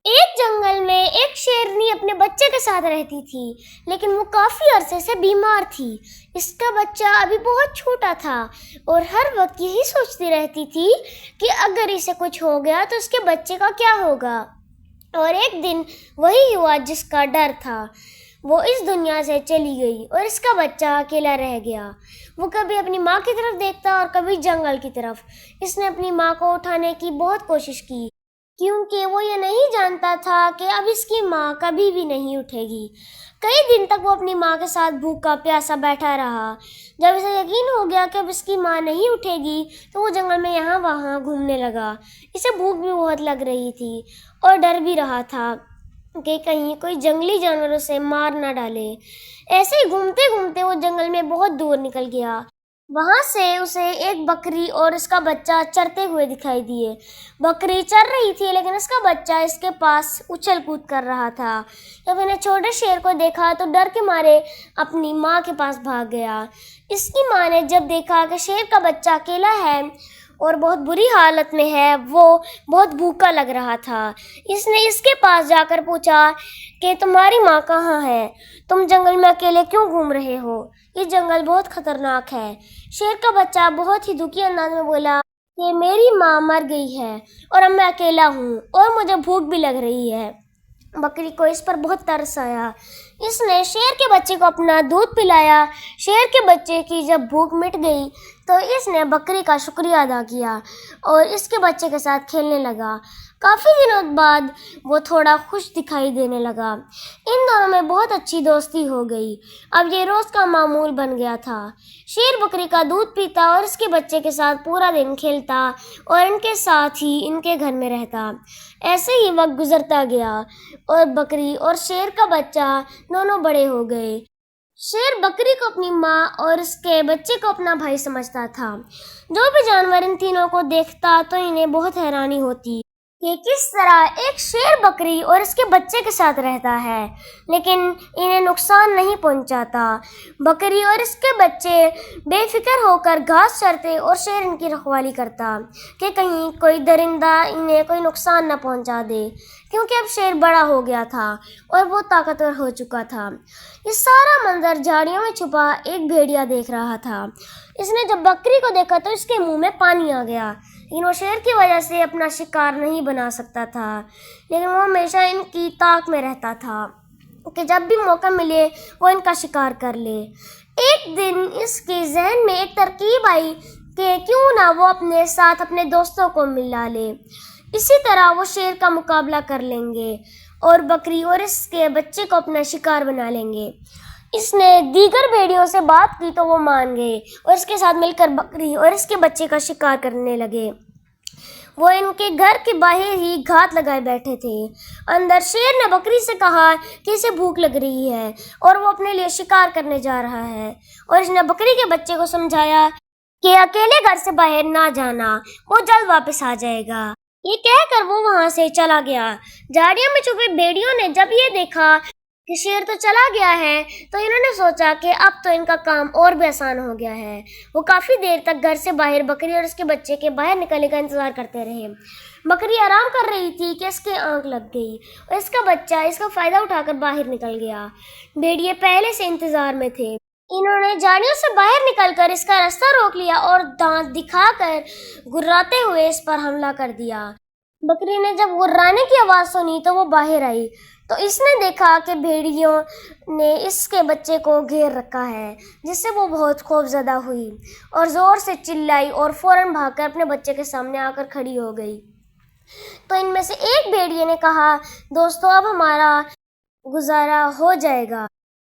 ایک جنگل میں ایک شیرنی اپنے بچے کے ساتھ رہتی تھی، لیکن وہ کافی عرصے سے بیمار تھی۔ اس کا بچہ ابھی بہت چھوٹا تھا اور ہر وقت یہی سوچتی رہتی تھی کہ اگر اسے کچھ ہو گیا تو اس کے بچے کا کیا ہوگا۔ اور ایک دن وہی ہوا جس کا ڈر تھا۔ وہ اس دنیا سے چلی گئی اور اس کا بچہ اکیلا رہ گیا۔ وہ کبھی اپنی ماں کی طرف دیکھتا اور کبھی جنگل کی طرف۔ اس نے اپنی ماں کو اٹھانے کی بہت کوشش کی، کیونکہ وہ یہ نہیں جانتا تھا کہ اب اس کی ماں کبھی بھی نہیں اٹھے گی۔ کئی دن تک وہ اپنی ماں کے ساتھ بھوکا پیاسا بیٹھا رہا۔ جب اسے یقین ہو گیا کہ اب اس کی ماں نہیں اٹھے گی تو وہ جنگل میں یہاں وہاں گھومنے لگا۔ اسے بھوک بھی بہت لگ رہی تھی اور ڈر بھی رہا تھا کہ کہیں کوئی جنگلی جانور اسے مار نہ ڈالے۔ ایسے ہی گھومتے گھومتے وہ جنگل میں بہت دور نکل گیا۔ وہاں سے اسے ایک بکری اور اس کا بچہ چرتے ہوئے دکھائی دیے۔ بکری چر رہی تھی لیکن اس کا بچہ اس کے پاس اچھل کود کر رہا تھا۔ جب انہیں چھوٹے شیر کو دیکھا تو ڈر کے مارے اپنی ماں کے پاس بھاگ گیا۔ اس کی ماں نے جب دیکھا کہ شیر کا بچہ اکیلا ہے اور بہت بری حالت میں ہے، وہ بہت بھوکا لگ رہا تھا، اس نے اس کے پاس جا کر پوچھا کہ تمہاری ماں کہاں ہے؟ تم جنگل میں اکیلے کیوں گھوم رہے ہو؟ یہ جنگل بہت خطرناک ہے۔ شیر کا بچہ بہت ہی دکھی انداز میں بولا کہ میری ماں مر گئی ہے اور اب میں اکیلا ہوں اور مجھے بھوک بھی لگ رہی ہے۔ بکری کو اس پر بہت ترس آیا۔ اس نے شیر کے بچے کو اپنا دودھ پلایا۔ شیر کے بچے کی جب بھوک مٹ گئی تو اس نے بکری کا شکریہ ادا کیا اور اس کے بچے کے ساتھ کھیلنے لگا۔ کافی دنوں بعد وہ تھوڑا خوش دکھائی دینے لگا۔ ان دونوں میں بہت اچھی دوستی ہو گئی۔ اب یہ روز کا معمول بن گیا تھا۔ شیر بکری کا دودھ پیتا اور اس کے بچے کے ساتھ پورا دن کھیلتا اور ان کے ساتھ ہی ان کے گھر میں رہتا۔ ایسے ہی وقت گزرتا گیا اور بکری اور شیر کا بچہ دونوں بڑے ہو گئے۔ شیر بکری کو اپنی ماں اور اس کے بچے کو اپنا بھائی سمجھتا تھا۔ جو بھی جانور ان تینوں کو دیکھتا تو انہیں بہت حیرانی ہوتی کہ کس طرح ایک شیر بکری اور اس کے بچے کے ساتھ رہتا ہے لیکن انہیں نقصان نہیں پہنچاتا۔ بکری اور اس کے بچے بے فکر ہو کر گھاس چرتے اور شیر ان کی رکھوالی کرتا کہ کہیں کوئی درندہ انہیں کوئی نقصان نہ پہنچا دے، کیونکہ اب شیر بڑا ہو گیا تھا اور وہ طاقتور ہو چکا تھا۔ یہ سارا منظر جھاڑیوں میں چھپا ایک بھیڑیا دیکھ رہا تھا۔ اس نے جب بکری کو دیکھا تو اس کے منہ میں پانی آ گیا، لیکن وہ شیر کی وجہ سے اپنا شکار نہیں بنا سکتا تھا، لیکن وہ ہمیشہ ان کی طاق میں رہتا تھا کہ جب بھی موقع ملے وہ ان کا شکار کر لے۔ ایک دن اس کے ذہن میں ایک ترکیب آئی کہ کیوں نہ وہ اپنے ساتھ اپنے دوستوں کو ملا لے، اسی طرح وہ شیر کا مقابلہ کر لیں گے اور بکری اور اس کے بچے کو اپنا شکار بنا لیں گے۔ اس نے دیگر بھیڑیوں سے بات کی تو وہ مان گئے اور اس کے ساتھ مل کر بکری اور اس کے بچے کا شکار کرنے لگے۔ وہ ان کے گھر کے باہر ہی گھات لگائے بیٹھے تھے۔ اندر شیر نے بکری سے کہا کہ اسے بھوک لگ رہی ہے اور وہ اپنے لیے شکار کرنے جا رہا ہے، اور اس نے بکری کے بچے کو سمجھایا کہ اکیلے گھر سے باہر نہ جانا، وہ جلد واپس آ جائے گا۔ یہ کہہ کر وہ وہاں سے چلا گیا۔ جھاڑیوں میں چھپے بھیڑیوں نے جب یہ دیکھا کہ شیر تو چلا گیا ہے تو انہوں نے سوچا کہ اب تو ان کا کام اور بھی آسان ہو گیا ہے۔ وہ کافی دیر تک گھر سے باہر بکری اور اس کے بچے کے باہر نکلنے کا انتظار کرتے رہے۔ بکری آرام کر رہی تھی کہ اس کے آنکھ لگ گئی اور اس کا بچہ اس کا فائدہ اٹھا کر باہر نکل گیا۔ بھیڑیے پہلے سے انتظار میں تھے۔ انہوں نے جھاڑیوں سے باہر نکل کر اس کا راستہ روک لیا اور دانت دکھا کر گراتے ہوئے اس پر حملہ کر دیا۔ بکری نے جب گرانے کی آواز سنی تو وہ باہر آئی تو اس نے دیکھا کہ بھیڑیوں نے اس کے بچے کو گھیر رکھا ہے، جس سے وہ بہت خوف زدہ ہوئی اور زور سے چلائی اور فوراً بھاگ کر اپنے بچے کے سامنے آ کر کھڑی ہو گئی۔ تو ان میں سے ایک بھیڑیے نے کہا، دوستو اب ہمارا گزارا ہو جائے گا،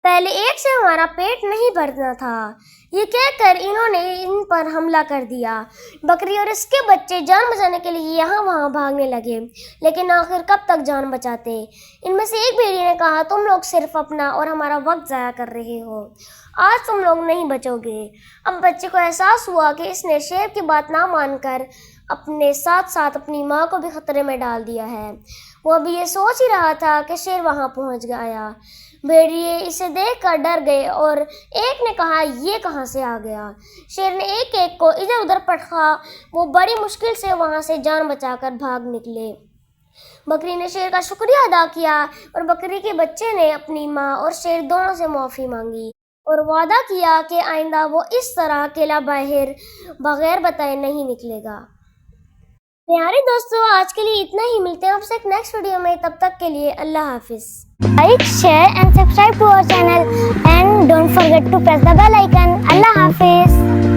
پہلے ایک سے ہمارا پیٹ نہیں بھرنا تھا۔ یہ کہہ کر انہوں نے ان پر حملہ کر دیا۔ بکری اور اس کے بچے جان بچانے کے لیے یہاں وہاں بھاگنے لگے، لیکن آخر کب تک جان بچاتے۔ ان میں سے ایک بھیڑیے نے کہا، تم لوگ صرف اپنا اور ہمارا وقت ضائع کر رہے ہو، آج تم لوگ نہیں بچو گے۔ اب بچے کو احساس ہوا کہ اس نے شیر کی بات نہ مان کر اپنے ساتھ ساتھ اپنی ماں کو بھی خطرے میں ڈال دیا ہے۔ وہ ابھی یہ سوچ ہی رہا تھا کہ شیر وہاں پہنچ گیا۔ بھیڑیے اسے دیکھ کر ڈر گئے اور ایک نے کہا، یہ کہاں سے آ گیا؟ شیر نے ایک ایک کو ادھر ادھر پٹکا۔ وہ بڑی مشکل سے وہاں سے جان بچا کر بھاگ نکلے۔ بکری نے شیر کا شکریہ ادا کیا اور بکری کے بچے نے اپنی ماں اور شیر دونوں سے معافی مانگی اور وعدہ کیا کہ آئندہ وہ اس طرح قلعہ باہر بغیر بتائے نہیں نکلے گا۔ پیارے دوستو، آج کے لیے اتنا ہی، ملتے ہیں آپ سے ایک نیکسٹ ویڈیو میں، تب تک کے لیے اللہ حافظ۔ Like, share and subscribe to our channel and don't forget to press the bell icon. اللہ حافظ۔